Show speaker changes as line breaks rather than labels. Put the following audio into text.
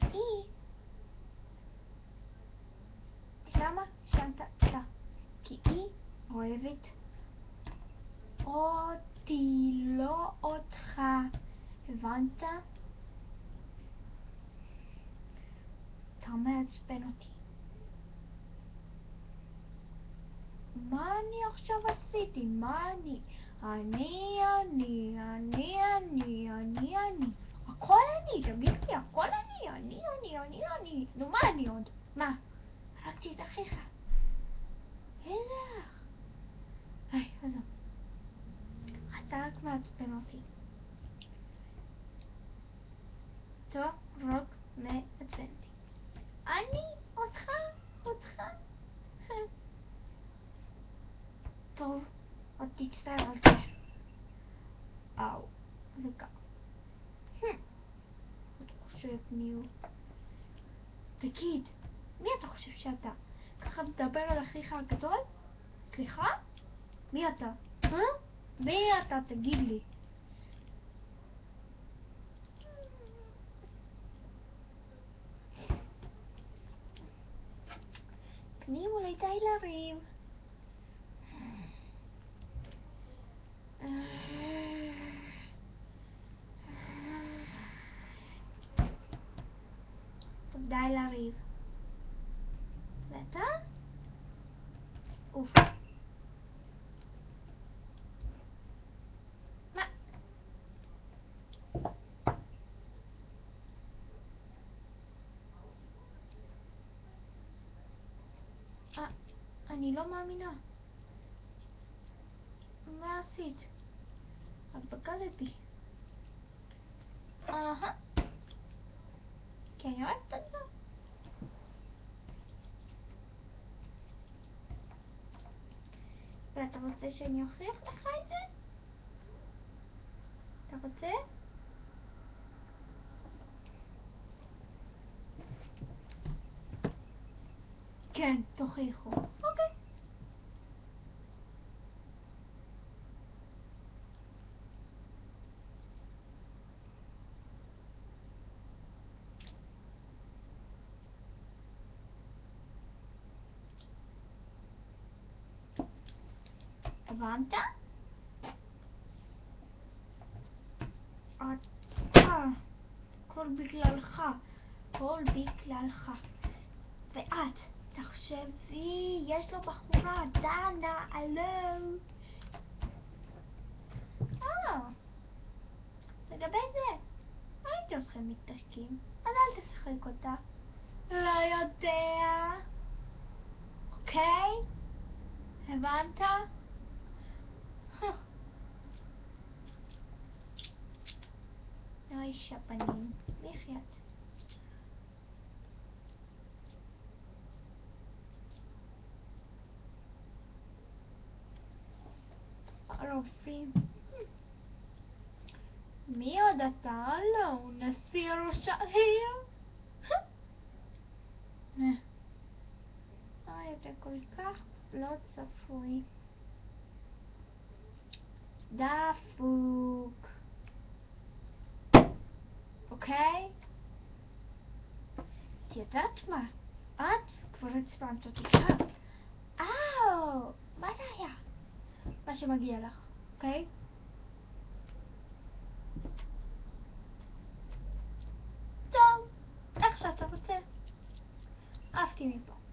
כי היא... למה שמת לה? כי היא אוהבת אותי, לא אותך. הבנת? אתה מעצבן אותי. מה אני עכשיו עשיתי? מה אני? אני. הכל אני, תגיד לי, הכל אני. נו, מה אני עוד? מה? הרגתי את אחיך. איזה אח? עזוב. אתה רק מעצבן אותי. טוב, רק מעצבן אותי. אני? אותך? טוב, עוד תצטער על זה. אאו, זה קר. אתה חושב מי הוא? תגיד, מי אתה חושב שאתה? ככה מדבר על אחיך הגדול? סליחה? מי אתה? מי אתה? תגיד לי. פנים, אולי די לריב. די לריב. ואתה? אוף. מה? אני לא מאמינה. מה עשית? את בגדת בי. כי אני אוהבת אותך. ואתה רוצה שאני אוכיח לך את זה? אתה רוצה? כן, תוכיחו. אוקיי. הבנת? אתה. הכל בגללך. ואת, תחשבי, יש לו בחורה, דנה, אלו. לגבי זה, ראיתי אתכם מתעסקים, אז אל תשחק אותה. לא יודע. אוקיי? הבנת? אוי שפנים, לחיות. רופאים. מי עוד אתה? לא, נשיא ראש העיר. אוי, זה כל כך לא צפוי. דפוק. אוקיי? את יודעת מה? את כבר עצבנת אותי כאן. מה זה היה? מה שמגיע לך, אוקיי? טוב, איך שאתה רוצה. עפתי מפה.